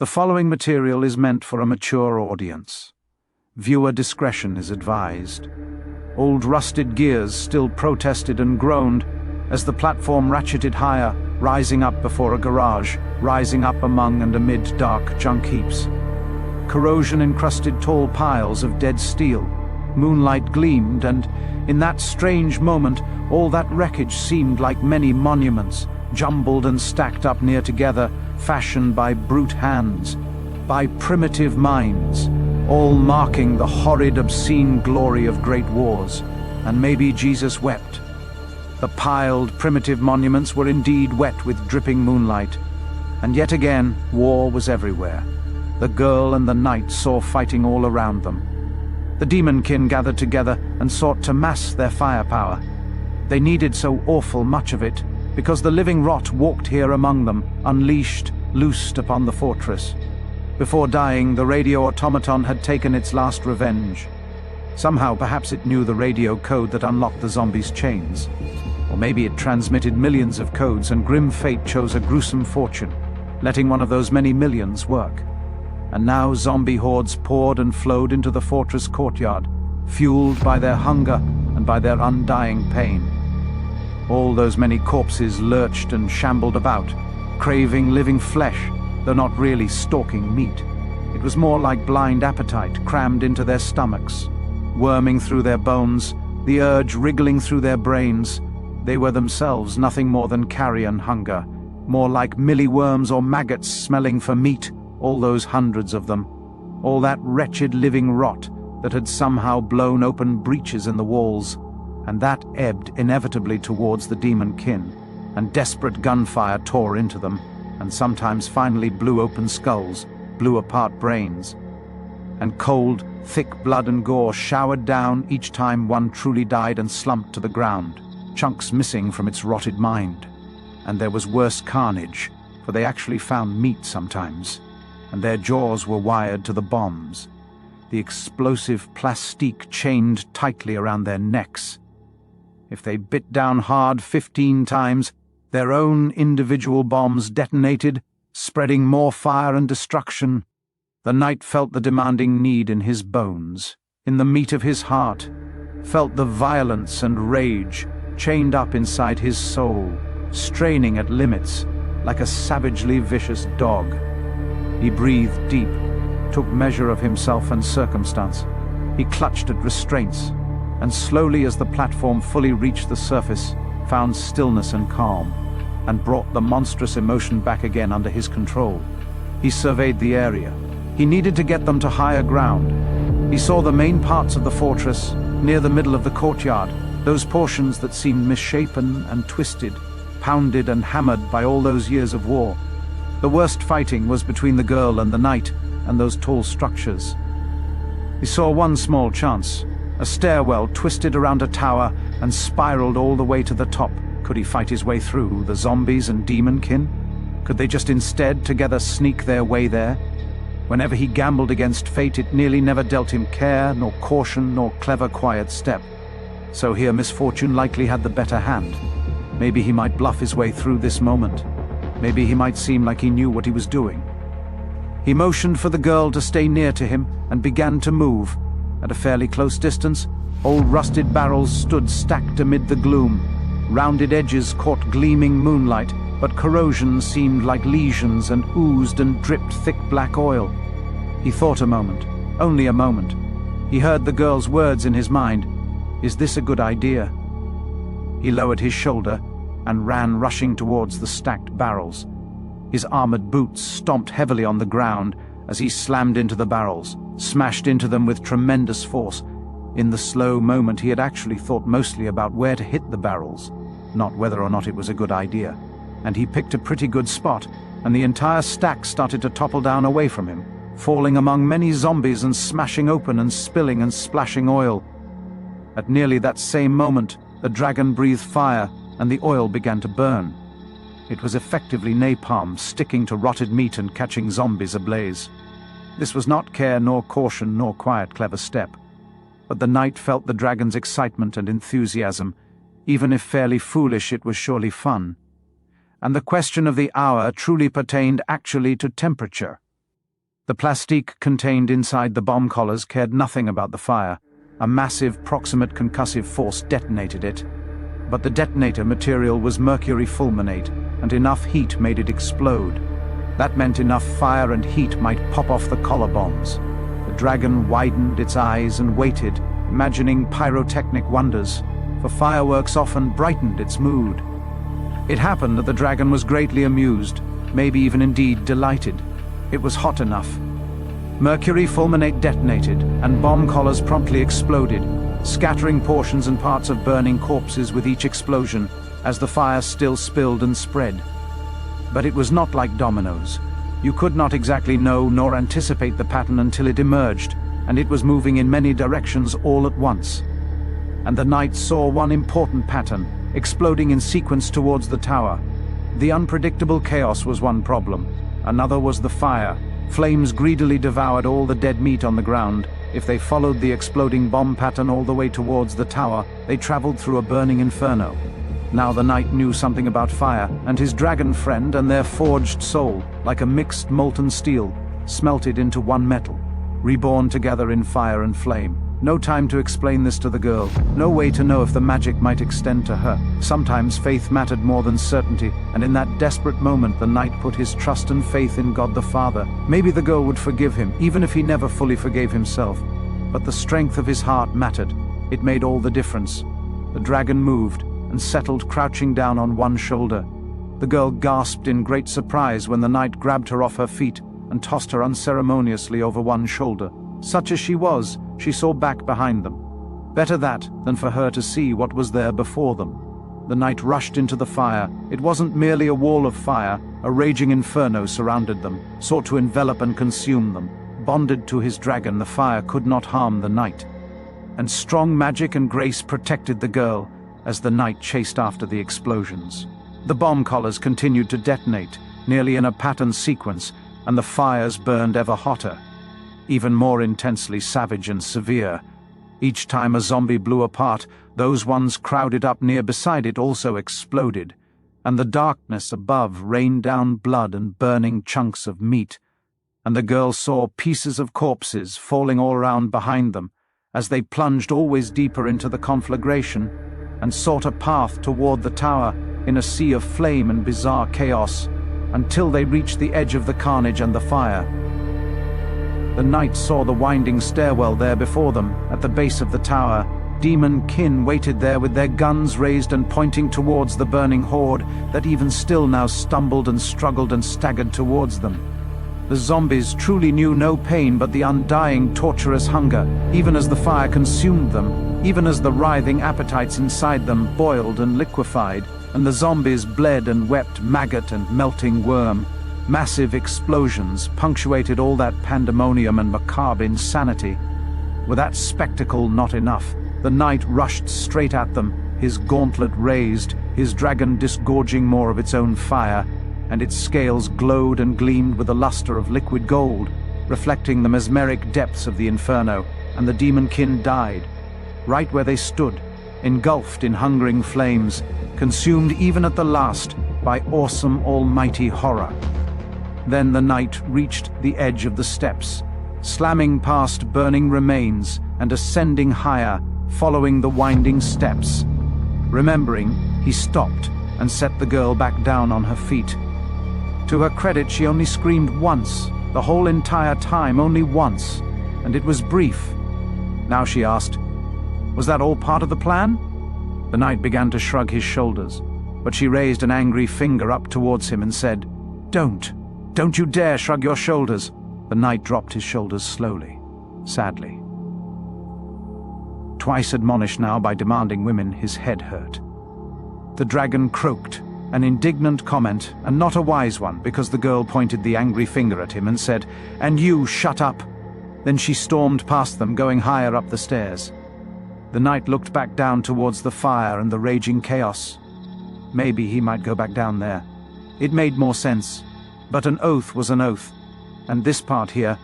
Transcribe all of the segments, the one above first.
The following material is meant for a mature audience. Viewer discretion is advised. Old rusted gears still protested and groaned as the platform ratcheted higher, rising up before a garage, rising up among and amid dark junk heaps. Corrosion-encrusted tall piles of dead steel. Moonlight gleamed, and in that strange moment, all that wreckage seemed like many monuments, jumbled and stacked up near together, fashioned by brute hands, by primitive minds, all marking the horrid, obscene glory of great wars. And maybe Jesus wept. The piled, primitive monuments were indeed wet with dripping moonlight. And yet again, war was everywhere. The girl and the knight saw fighting all around them. The demonkin gathered together and sought to mass their firepower. They needed so awful much of it, because the living rot walked here among them, unleashed, loosed upon the fortress. Before dying, the radio automaton had taken its last revenge. Somehow, perhaps it knew the radio code that unlocked the zombies' chains. Or maybe it transmitted millions of codes, and grim fate chose a gruesome fortune, letting one of those many millions work. And now zombie hordes poured and flowed into the fortress courtyard, fueled by their hunger and by their undying pain. All those many corpses lurched and shambled about, craving living flesh, though not really stalking meat. It was more like blind appetite crammed into their stomachs, worming through their bones, the urge wriggling through their brains. They were themselves nothing more than carrion hunger, more like mealyworms or maggots smelling for meat, all those hundreds of them, all that wretched living rot that had somehow blown open breaches in the walls, and that ebbed inevitably towards the demonkin, and desperate gunfire tore into them, and sometimes finally blew open skulls, blew apart brains. And cold, thick blood and gore showered down each time one truly died and slumped to the ground, chunks missing from its rotted mind. And there was worse carnage, for they actually found meat sometimes, and their jaws were wired to the bombs, the explosive plastique chained tightly around their necks. If they bit down hard 15 times, their own individual bombs detonated, spreading more fire and destruction. The knight felt the demanding need in his bones, in the meat of his heart, felt the violence and rage chained up inside his soul, straining at limits, like a savagely vicious dog. He breathed deep, took measure of himself and circumstance. He clutched at restraints, and slowly as the platform fully reached the surface, found stillness and calm, and brought the monstrous emotion back again under his control. He surveyed the area. He needed to get them to higher ground. He saw the main parts of the fortress, near the middle of the courtyard, those portions that seemed misshapen and twisted, pounded and hammered by all those years of war. The worst fighting was between the girl and the knight, and those tall structures. He saw one small chance. A stairwell twisted around a tower and spiraled all the way to the top. Could he fight his way through the zombies and demonkin? Could they just instead together sneak their way there? Whenever he gambled against fate, it nearly never dealt him care, nor caution, nor clever quiet step. So here misfortune likely had the better hand. Maybe he might bluff his way through this moment. Maybe he might seem like he knew what he was doing. He motioned for the girl to stay near to him and began to move. At a fairly close distance, old rusted barrels stood stacked amid the gloom. Rounded edges caught gleaming moonlight, but corrosion seemed like lesions and oozed and dripped thick black oil. He thought a moment, only a moment. He heard the girl's words in his mind. Is this a good idea? He lowered his shoulder and ran rushing towards the stacked barrels. His armored boots stomped heavily on the ground as he slammed into the barrels, smashed into them with tremendous force. In the slow moment, he had actually thought mostly about where to hit the barrels, not whether or not it was a good idea. And he picked a pretty good spot, and the entire stack started to topple down away from him, falling among many zombies and smashing open and spilling and splashing oil. At nearly that same moment, the dragon breathed fire, and the oil began to burn. It was effectively napalm sticking to rotted meat and catching zombies ablaze. This was not care nor caution nor quiet clever step. But the knight felt the dragon's excitement and enthusiasm. Even if fairly foolish, it was surely fun. And the question of the hour truly pertained actually to temperature. The plastique contained inside the bomb collars cared nothing about the fire. A massive proximate concussive force detonated it. But the detonator material was mercury fulminate, and enough heat made it explode. That meant enough fire and heat might pop off the collar bombs. The dragon widened its eyes and waited, imagining pyrotechnic wonders, for fireworks often brightened its mood. It happened that the dragon was greatly amused, maybe even indeed delighted. It was hot enough. Mercury fulminate detonated, and bomb collars promptly exploded, scattering portions and parts of burning corpses with each explosion, as the fire still spilled and spread. But it was not like dominoes. You could not exactly know nor anticipate the pattern until it emerged, and it was moving in many directions all at once. And the knight saw one important pattern, exploding in sequence towards the tower. The unpredictable chaos was one problem. Another was the fire. Flames greedily devoured all the dead meat on the ground. If they followed the exploding bomb pattern all the way towards the tower, they traveled through a burning inferno. Now the knight knew something about fire, and his dragon friend and their forged soul, like a mixed molten steel, smelted into one metal, reborn together in fire and flame. No time to explain this to the girl, no way to know if the magic might extend to her. Sometimes faith mattered more than certainty, and in that desperate moment the knight put his trust and faith in God the Father. Maybe the girl would forgive him, even if he never fully forgave himself. But the strength of his heart mattered. It made all the difference. The dragon moved, and settled crouching down on one shoulder. The girl gasped in great surprise when the knight grabbed her off her feet and tossed her unceremoniously over one shoulder. Such as she was, she saw back behind them. Better that than for her to see what was there before them. The knight rushed into the fire. It wasn't merely a wall of fire. A raging inferno surrounded them, sought to envelop and consume them. Bonded to his dragon, the fire could not harm the knight. And strong magic and grace protected the girl as the knight chased after the explosions. The bomb collars continued to detonate, nearly in a pattern sequence, and the fires burned ever hotter, even more intensely savage and severe. Each time a zombie blew apart, those ones crowded up near beside it also exploded, and the darkness above rained down blood and burning chunks of meat, and the girl saw pieces of corpses falling all around behind them as they plunged always deeper into the conflagration and sought a path toward the tower in a sea of flame and bizarre chaos, until they reached the edge of the carnage and the fire. The knight saw the winding stairwell there before them, at the base of the tower. Demon kin waited there with their guns raised and pointing towards the burning horde that even still now stumbled and struggled and staggered towards them. The zombies truly knew no pain but the undying, torturous hunger, even as the fire consumed them, even as the writhing appetites inside them boiled and liquefied, and the zombies bled and wept maggot and melting worm. Massive explosions punctuated all that pandemonium and macabre insanity. With that spectacle not enough, the knight rushed straight at them, his gauntlet raised, his dragon disgorging more of its own fire, and its scales glowed and gleamed with the luster of liquid gold, reflecting the mesmeric depths of the inferno, and the demon-kin died, right where they stood, engulfed in hungering flames, consumed even at the last by awesome almighty horror. Then the knight reached the edge of the steps, slamming past burning remains and ascending higher, following the winding steps. Remembering, he stopped and set the girl back down on her feet. To her credit, she only screamed once, the whole entire time, only once, and it was brief. Now she asked, "Was that all part of the plan?" The knight began to shrug his shoulders, but she raised an angry finger up towards him and said, Don't you dare shrug your shoulders." The knight dropped his shoulders slowly, sadly. Twice admonished now by demanding women, his head hurt. The dragon croaked, an indignant comment, and not a wise one, because the girl pointed the angry finger at him and said, "And you, shut up." Then she stormed past them, going higher up the stairs. The knight looked back down towards the fire and the raging chaos. Maybe he might go back down there. It made more sense. But an oath was an oath, and this part here,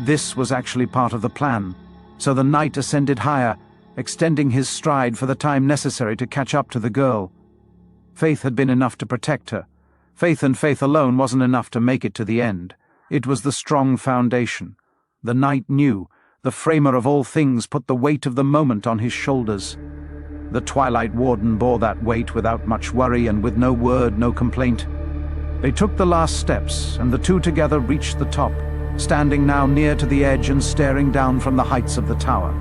this was actually part of the plan. So the knight ascended higher, extending his stride for the time necessary to catch up to the girl. Faith had been enough to protect her. Faith and faith alone wasn't enough to make it to the end. It was the strong foundation. The knight knew. The framer of all things put the weight of the moment on his shoulders. The Twilight Warden bore that weight without much worry and with no word, no complaint. They took the last steps, and the two together reached the top, standing now near to the edge and staring down from the heights of the tower.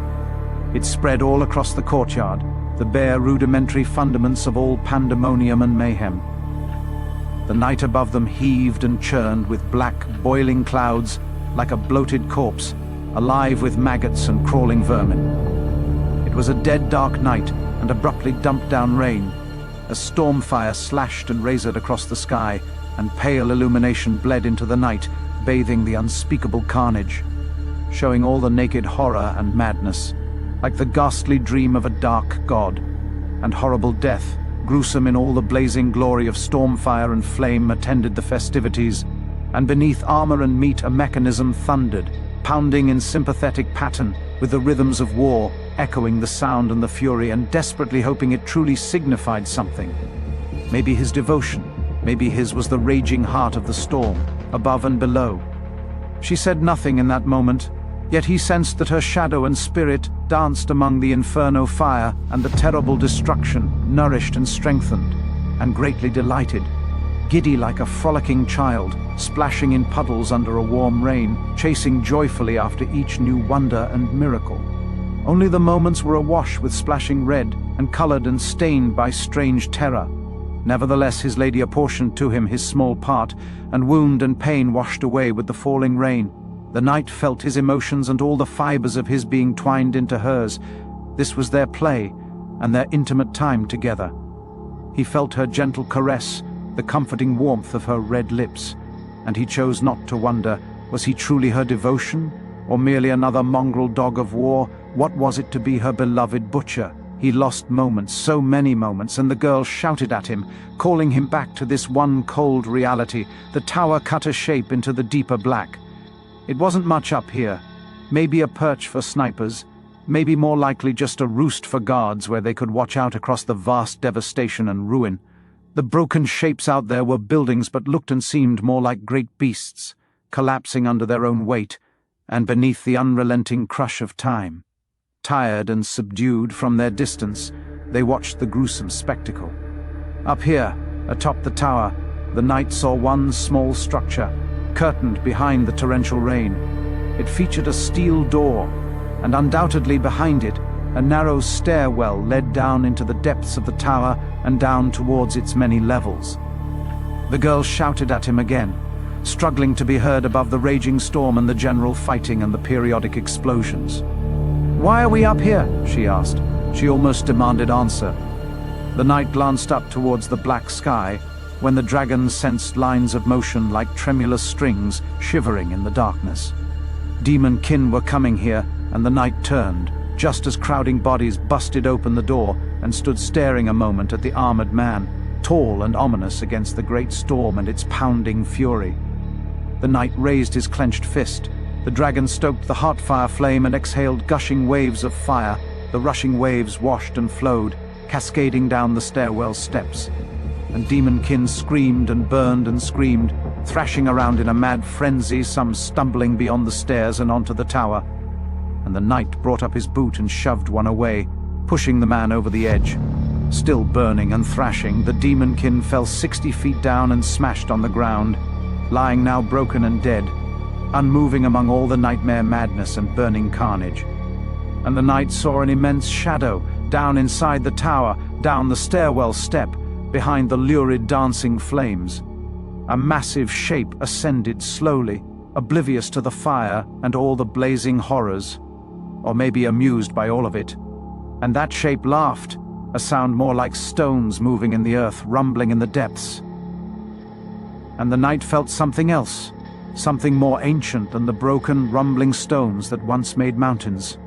It spread all across the courtyard, the bare rudimentary fundaments of all pandemonium and mayhem. The night above them heaved and churned with black, boiling clouds, like a bloated corpse, alive with maggots and crawling vermin. It was a dead dark night, and abruptly dumped down rain. A storm fire slashed and razored across the sky, and pale illumination bled into the night, bathing the unspeakable carnage, showing all the naked horror and madness, like the ghastly dream of a dark god. And horrible death, gruesome in all the blazing glory of storm fire and flame, attended the festivities, and beneath armor and meat a mechanism thundered, pounding in sympathetic pattern with the rhythms of war, echoing the sound and the fury, and desperately hoping it truly signified something. Maybe his devotion, maybe his was the raging heart of the storm, above and below. She said nothing in that moment, yet he sensed that her shadow and spirit danced among the inferno fire and the terrible destruction, nourished and strengthened, and greatly delighted, giddy like a frolicking child, splashing in puddles under a warm rain, chasing joyfully after each new wonder and miracle. Only the moments were awash with splashing red, and colored and stained by strange terror. Nevertheless his lady apportioned to him his small part, and wound and pain washed away with the falling rain. The knight felt his emotions and all the fibers of his being twined into hers. This was their play, and their intimate time together. He felt her gentle caress, the comforting warmth of her red lips, and he chose not to wonder, was he truly her devotion, or merely another mongrel dog of war? What was it to be her beloved butcher? He lost moments, so many moments, and the girl shouted at him, calling him back to this one cold reality. The tower cut a shape into the deeper black. It wasn't much up here. Maybe a perch for snipers, maybe more likely just a roost for guards where they could watch out across the vast devastation and ruin. The broken shapes out there were buildings, but looked and seemed more like great beasts, collapsing under their own weight, and beneath the unrelenting crush of time. Tired and subdued from their distance, they watched the gruesome spectacle. Up here, atop the tower, the knight saw one small structure, curtained behind the torrential rain. It featured a steel door, and undoubtedly behind it, a narrow stairwell led down into the depths of the tower and down towards its many levels. The girl shouted at him again, struggling to be heard above the raging storm and the general fighting and the periodic explosions. "Why are we up here?" she asked. She almost demanded answer. The knight glanced up towards the black sky, when the dragon sensed lines of motion like tremulous strings shivering in the darkness. Demon kin were coming here, and the knight turned, just as crowding bodies busted open the door and stood staring a moment at the armored man, tall and ominous against the great storm and its pounding fury. The knight raised his clenched fist. The dragon stoked the hot fire flame and exhaled gushing waves of fire. The rushing waves washed and flowed, cascading down the stairwell steps. And demonkin screamed and burned and screamed, thrashing around in a mad frenzy, some stumbling beyond the stairs and onto the tower. And the knight brought up his boot and shoved one away, pushing the man over the edge. Still burning and thrashing, the demonkin fell 60 feet down and smashed on the ground, lying now broken and dead, unmoving among all the nightmare madness and burning carnage. And the knight saw an immense shadow down inside the tower, down the stairwell step, behind the lurid dancing flames. A massive shape ascended slowly, oblivious to the fire and all the blazing horrors, or maybe amused by all of it. And that shape laughed, a sound more like stones moving in the earth, rumbling in the depths. And the knight felt something else, something more ancient than the broken, rumbling stones that once made mountains.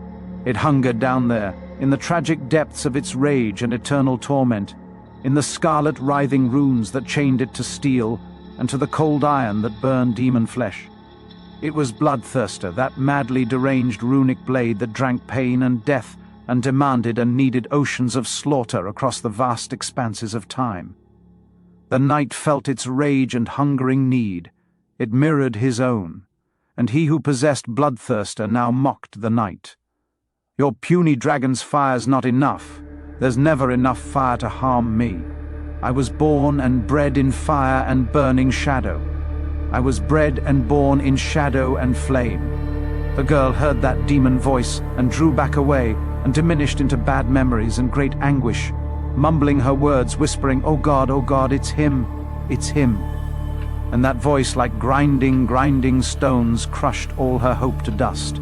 It hungered down there, in the tragic depths of its rage and eternal torment, in the scarlet writhing runes that chained it to steel, and to the cold iron that burned demon flesh. It was Bloodthirster, that madly deranged runic blade that drank pain and death and demanded and needed oceans of slaughter across the vast expanses of time. The knight felt its rage and hungering need, It mirrored his own, and he who possessed Bloodthirster now mocked the night. "Your puny dragon's fire's not enough. There's never enough fire to harm me. I was born and bred in fire and burning shadow. I was bred and born in shadow and flame." The girl heard that demon voice and drew back away and diminished into bad memories and great anguish, mumbling her words, whispering, oh God, it's him, it's him." And that voice, like grinding stones, crushed all her hope to dust.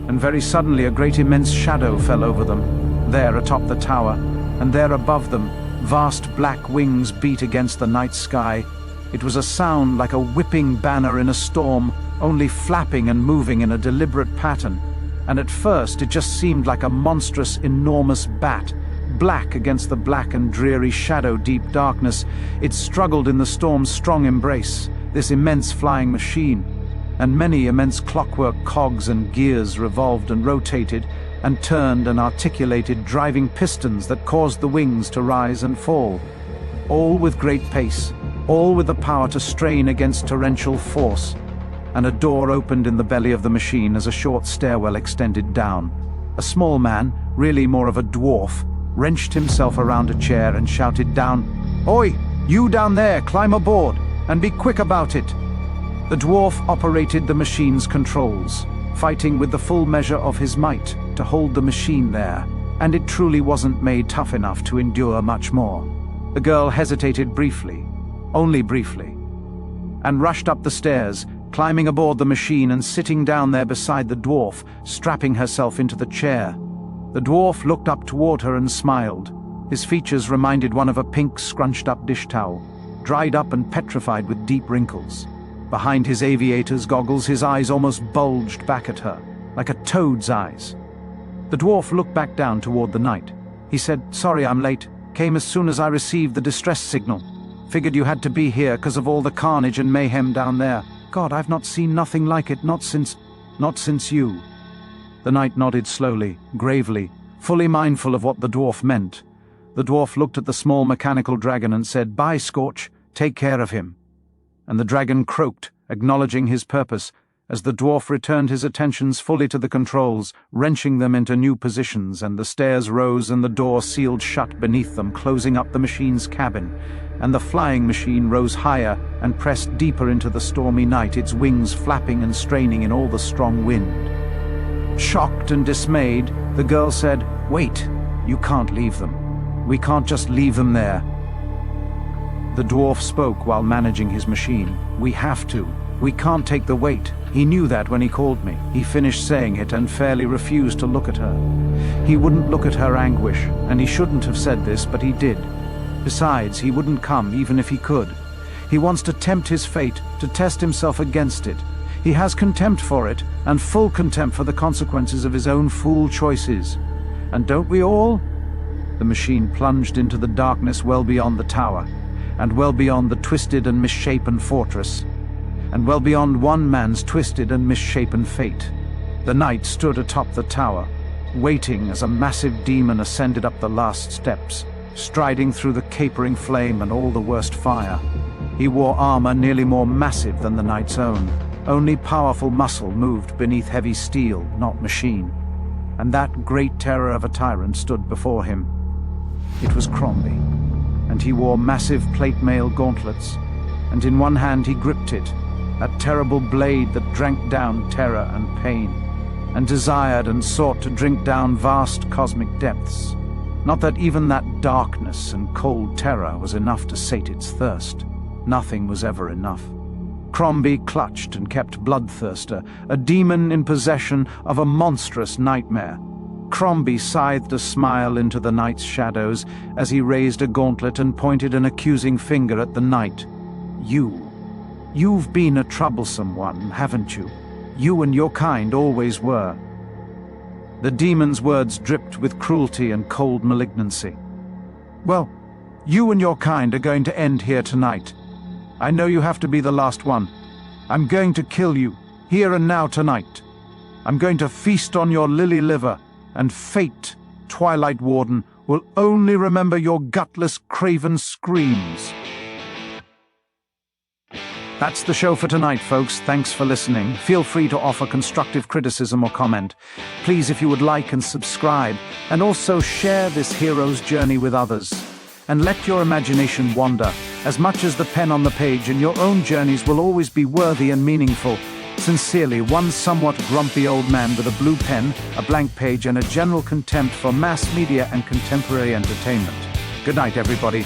And very suddenly a great immense shadow fell over them, there atop the tower, and there above them, vast black wings beat against the night sky. It was a sound like a whipping banner in a storm, only flapping and moving in a deliberate pattern. And at first it just seemed like a monstrous, enormous bat, black against the black and dreary shadow-deep darkness. It struggled in the storm's strong embrace, this immense flying machine, and many immense clockwork cogs and gears revolved and rotated and turned and articulated driving pistons that caused the wings to rise and fall, all with great pace, all with the power to strain against torrential force. And a door opened in the belly of the machine as a short stairwell extended down. A small man, really more of a dwarf, wrenched himself around a chair and shouted down, "Oi, you down there, climb aboard, and be quick about it." The dwarf operated the machine's controls, fighting with the full measure of his might to hold the machine there, and it truly wasn't made tough enough to endure much more. The girl hesitated briefly, only briefly, and rushed up the stairs, climbing aboard the machine and sitting down there beside the dwarf, strapping herself into the chair. The dwarf looked up toward her and smiled. His features reminded one of a pink, scrunched-up dish towel, dried up and petrified with deep wrinkles. Behind his aviator's goggles, his eyes almost bulged back at her, like a toad's eyes. The dwarf looked back down toward the night. He said, "Sorry I'm late. Came as soon as I received the distress signal. Figured you had to be here because of all the carnage and mayhem down there. God, I've not seen nothing like it, not since you." The knight nodded slowly, gravely, fully mindful of what the dwarf meant. The dwarf looked at the small mechanical dragon and said, "Bye, Scorch, take care of him." And the dragon croaked, acknowledging his purpose, as the dwarf returned his attentions fully to the controls, wrenching them into new positions, and the stairs rose and the door sealed shut beneath them, closing up the machine's cabin, and the flying machine rose higher and pressed deeper into the stormy night, its wings flapping and straining in all the strong wind. Shocked and dismayed, the girl said, "Wait, you can't leave them. We can't just leave them there." The dwarf spoke while managing his machine. "We have to. We can't take the weight." He knew that when he called me. He finished saying it and fairly refused to look at her. He wouldn't look at her anguish, and he shouldn't have said this, but he did. Besides, he wouldn't come even if he could. He wants to tempt his fate, to test himself against it. He has contempt for it, and full contempt for the consequences of his own fool choices. And don't we all? The machine plunged into the darkness well beyond the tower, and well beyond the twisted and misshapen fortress, and well beyond one man's twisted and misshapen fate. The knight stood atop the tower, waiting as a massive demon ascended up the last steps, striding through the capering flame and all the worst fire. He wore armor nearly more massive than the knight's own. Only powerful muscle moved beneath heavy steel, not machine. And that great terror of a tyrant stood before him. It was Crombie, and he wore massive plate mail gauntlets, and in one hand he gripped it, that terrible blade that drank down terror and pain, and desired and sought to drink down vast cosmic depths. Not that even that darkness and cold terror was enough to sate its thirst. Nothing was ever enough. Crombie clutched and kept Bloodthirster, a demon in possession of a monstrous nightmare. Crombie scythed a smile into the night's shadows as he raised a gauntlet and pointed an accusing finger at the knight. You've been a troublesome one, haven't you? You and your kind always were." The demon's words dripped with cruelty and cold malignancy. "Well, you and your kind are going to end here tonight. I know you have to be the last one. I'm going to kill you, here and now tonight. I'm going to feast on your lily liver, and fate, Twilight Warden, will only remember your gutless, craven screams." That's the show for tonight, folks. Thanks for listening. Feel free to offer constructive criticism or comment. Please, if you would like and subscribe, and also share this hero's journey with others. And let your imagination wander. As much as the pen on the page, and your own journeys will always be worthy and meaningful. Sincerely, one somewhat grumpy old man with a blue pen, a blank page, and a general contempt for mass media and contemporary entertainment. Good night, everybody.